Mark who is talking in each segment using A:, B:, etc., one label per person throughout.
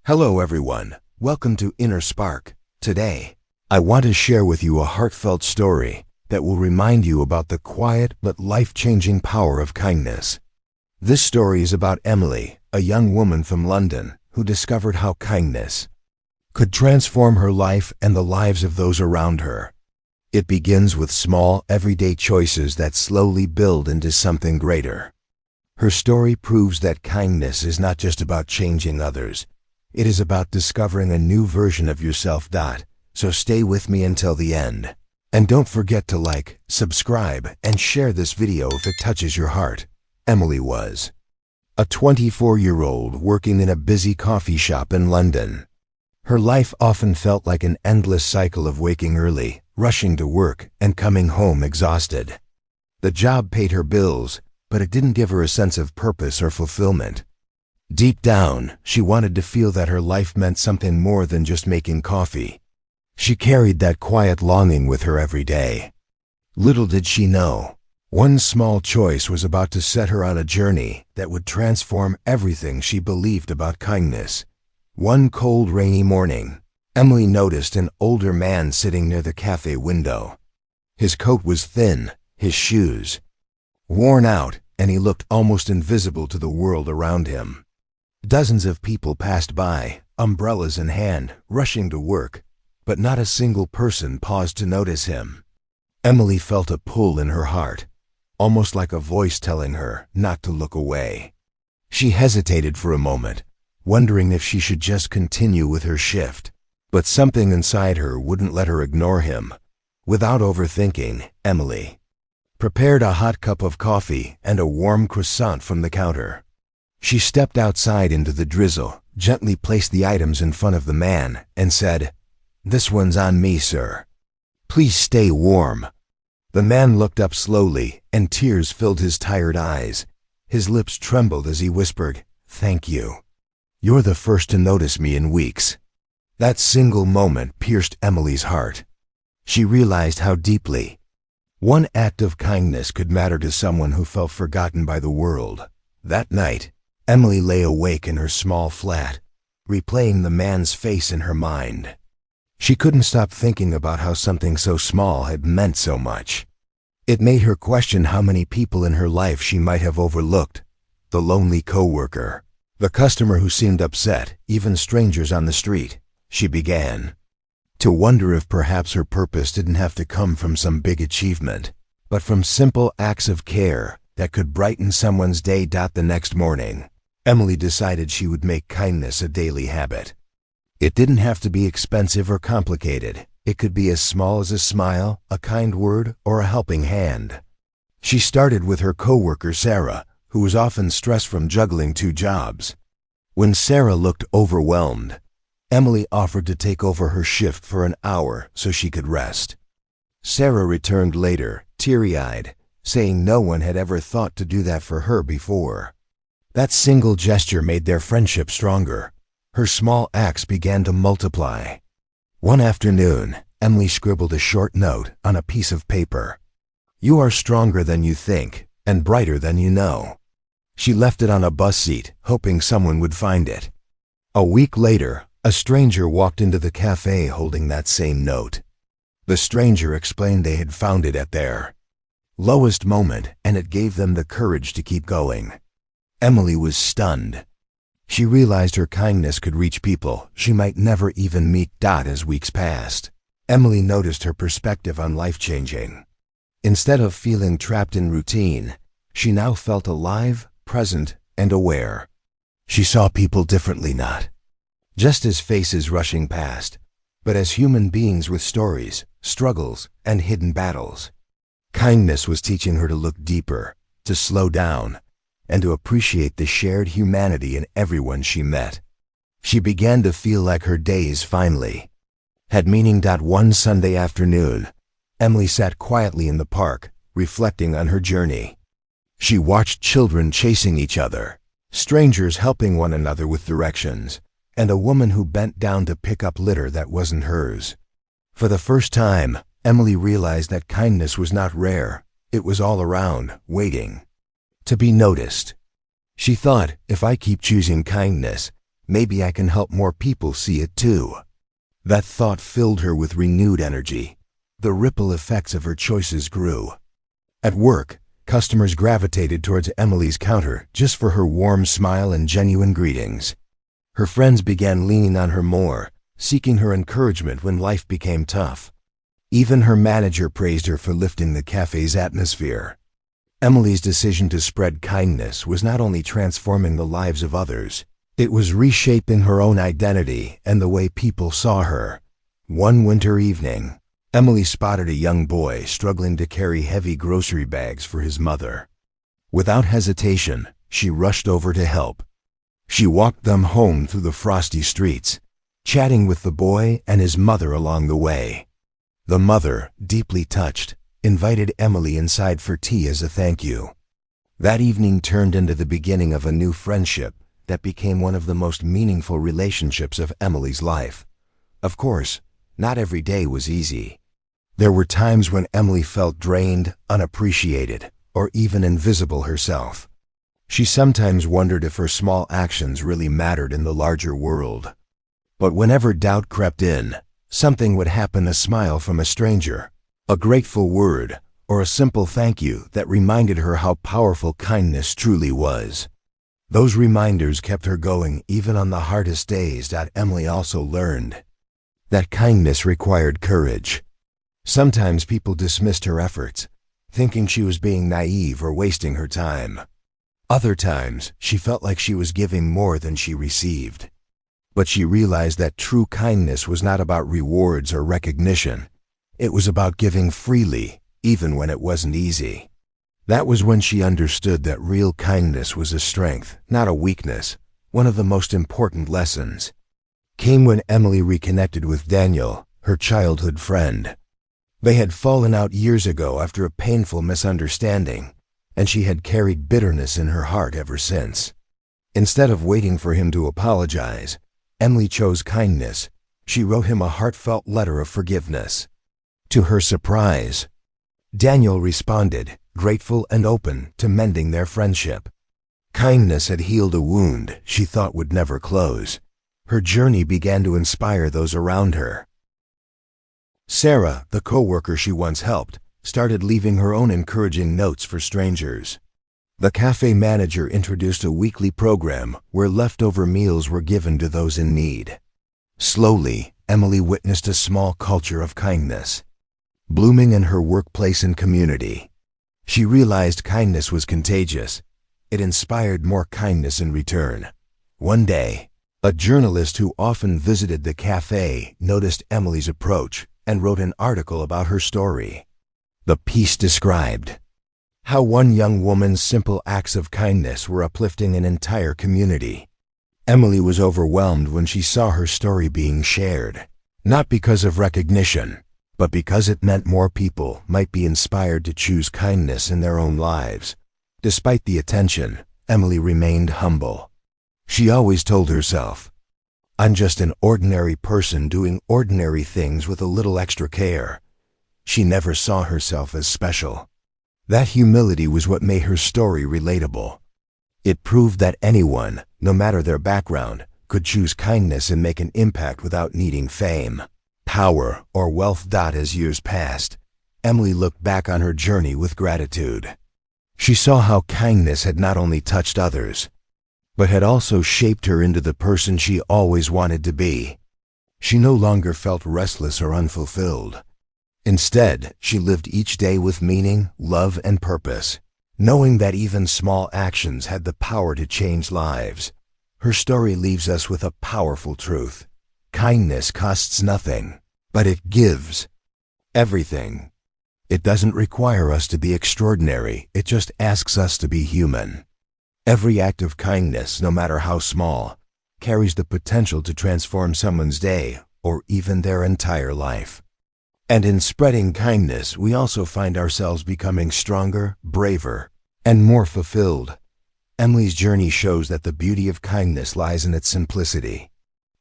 A: Hello everyone, welcome to Inner Spark. Today, I want to share with you a heartfelt story that will remind you about the quiet but life-changing power of kindness. This story is about Emily, a young woman from London who discovered how kindness could transform her life and the lives of those around her. It begins with small, everyday choices that slowly build into something greater. Her story proves that kindness is not just about changing others. It is about discovering a new version of yourself. So stay with me until the end. And don't forget to like, subscribe, and share this video if it touches your heart. Emily was a 24-year-old working in a busy coffee shop in London. Her life often felt like an endless cycle of waking early, rushing to work, and coming home exhausted. The job paid her bills, but it didn't give her a sense of purpose or fulfillment. Deep down, she wanted to feel that her life meant something more than just making coffee. She carried that quiet longing with her every day. Little did she know, one small choice was about to set her on a journey that would transform everything she believed about kindness. One cold, rainy morning, Emily noticed an older man sitting near the cafe window. His coat was thin, his shoes worn out, and he looked almost invisible to the world around him. Dozens of people passed by, umbrellas in hand, rushing to work, but not a single person paused to notice him. Emily felt a pull in her heart, almost like a voice telling her not to look away. She hesitated for a moment, wondering if she should just continue with her shift, but something inside her wouldn't let her ignore him. Without overthinking, Emily prepared a hot cup of coffee and a warm croissant from the counter. She stepped outside into the drizzle, gently placed the items in front of the man, and said, "This one's on me, sir. Please stay warm." The man looked up slowly, and tears filled his tired eyes. His lips trembled as he whispered, "Thank you. You're the first to notice me in weeks." That single moment pierced Emily's heart. She realized how deeply one act of kindness could matter to someone who felt forgotten by the world. That night, Emily lay awake in her small flat, replaying the man's face in her mind. She couldn't stop thinking about how something so small had meant so much. It made her question how many people in her life she might have overlooked. The lonely coworker, the customer who seemed upset, even strangers on the street. She began to wonder if perhaps her purpose didn't have to come from some big achievement, but from simple acts of care that could brighten someone's day. The next morning, Emily decided she would make kindness a daily habit. It didn't have to be expensive or complicated. It could be as small as a smile, a kind word, or a helping hand. She started with her coworker Sarah, who was often stressed from juggling 2 jobs. When Sarah looked overwhelmed, Emily offered to take over her shift for an hour so she could rest. Sarah returned later, teary-eyed, saying no one had ever thought to do that for her before. That single gesture made their friendship stronger. Her small acts began to multiply. One afternoon, Emily scribbled a short note on a piece of paper. "You are stronger than you think, and brighter than you know." She left it on a bus seat, hoping someone would find it. A week later, a stranger walked into the cafe holding that same note. The stranger explained they had found it at their lowest moment, and it gave them the courage to keep going. Emily was stunned. She realized her kindness could reach people she might never even meet. As weeks passed, Emily noticed her perspective on life changing. Instead of feeling trapped in routine, she now felt alive, present, and aware. She saw people differently, not just as faces rushing past, but as human beings with stories, struggles, and hidden battles. Kindness was teaching her to look deeper, to slow down, and to appreciate the shared humanity in everyone she met. She began to feel like her days finally had meaning. One Sunday afternoon, Emily sat quietly in the park, reflecting on her journey. She watched children chasing each other, strangers helping one another with directions, and a woman who bent down to pick up litter that wasn't hers. For the first time, Emily realized that kindness was not rare. It was all around, waiting to be noticed. She thought, if I keep choosing kindness, Maybe I can help more people see it too. That thought filled her with renewed energy. The ripple effects of her choices grew. At work, customers gravitated towards Emily's counter just for her warm smile and genuine greetings. Her friends began leaning on her more, seeking her encouragement when life became tough. Even her manager praised her for lifting the cafe's atmosphere. Emily's decision to spread kindness was not only transforming the lives of others, it was reshaping her own identity and the way people saw her. One winter evening, Emily spotted a young boy struggling to carry heavy grocery bags for his mother. Without hesitation, she rushed over to help. She walked them home through the frosty streets, chatting with the boy and his mother along the way. The mother, deeply touched, invited Emily inside for tea as a thank you. That evening turned into the beginning of a new friendship that became one of the most meaningful relationships of Emily's life. Of course, not every day was easy. There were times when Emily felt drained, unappreciated, or even invisible herself. She sometimes wondered if her small actions really mattered in the larger world. But whenever doubt crept in, something would happen: a smile from a stranger, a grateful word, or a simple thank you that reminded her how powerful kindness truly was. Those reminders kept her going even on the hardest days. Emily also learned that kindness required courage. Sometimes people dismissed her efforts, thinking she was being naive or wasting her time. Other times, she felt like she was giving more than she received. But she realized that true kindness was not about rewards or recognition. It was about giving freely, even when it wasn't easy. That was when she understood that real kindness was a strength, not a weakness. One of the most important lessons came when Emily reconnected with Daniel, her childhood friend. They had fallen out years ago after a painful misunderstanding, and she had carried bitterness in her heart ever since. Instead of waiting for him to apologize, Emily chose kindness. She wrote him a heartfelt letter of forgiveness. To her surprise, Daniel responded, grateful and open to mending their friendship. Kindness had healed a wound she thought would never close. Her journey began to inspire those around her. Sarah, the coworker she once helped, started leaving her own encouraging notes for strangers. The cafe manager introduced a weekly program where leftover meals were given to those in need. Slowly, Emily witnessed a small culture of kindness blooming in her workplace and community. She realized kindness was contagious. It inspired more kindness in return. One day, a journalist who often visited the cafe noticed Emily's approach and wrote an article about her story. The piece described how one young woman's simple acts of kindness were uplifting an entire community. Emily was overwhelmed when she saw her story being shared, not because of recognition, but because it meant more people might be inspired to choose kindness in their own lives. Despite the attention, Emily remained humble. She always told herself, "I'm just an ordinary person doing ordinary things with a little extra care." She never saw herself as special. That humility was what made her story relatable. It proved that anyone, no matter their background, could choose kindness and make an impact without needing fame, power, or wealth. As years passed, Emily looked back on her journey with gratitude. She saw how kindness had not only touched others, but had also shaped her into the person she always wanted to be. She no longer felt restless or unfulfilled. Instead, she lived each day with meaning, love, and purpose, knowing that even small actions had the power to change lives. Her story leaves us with a powerful truth. Kindness costs nothing, but it gives everything. It doesn't require us to be extraordinary, it just asks us to be human. Every act of kindness, no matter how small, carries the potential to transform someone's day or even their entire life. And in spreading kindness, we also find ourselves becoming stronger, braver, and more fulfilled. Emily's journey shows that the beauty of kindness lies in its simplicity.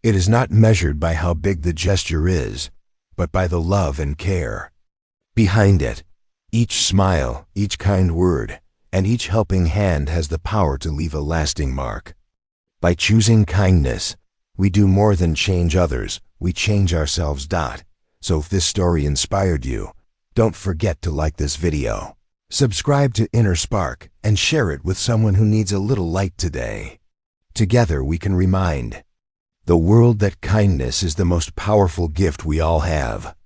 A: It is not measured by how big the gesture is, but by the love and care behind it. Each smile, each kind word, and each helping hand has the power to leave a lasting mark. By choosing kindness, we do more than change others, we change ourselves. So if this story inspired you, don't forget to like this video, subscribe to Inner Spark, and share it with someone who needs a little light today. Together we can remind the world that kindness is the most powerful gift we all have.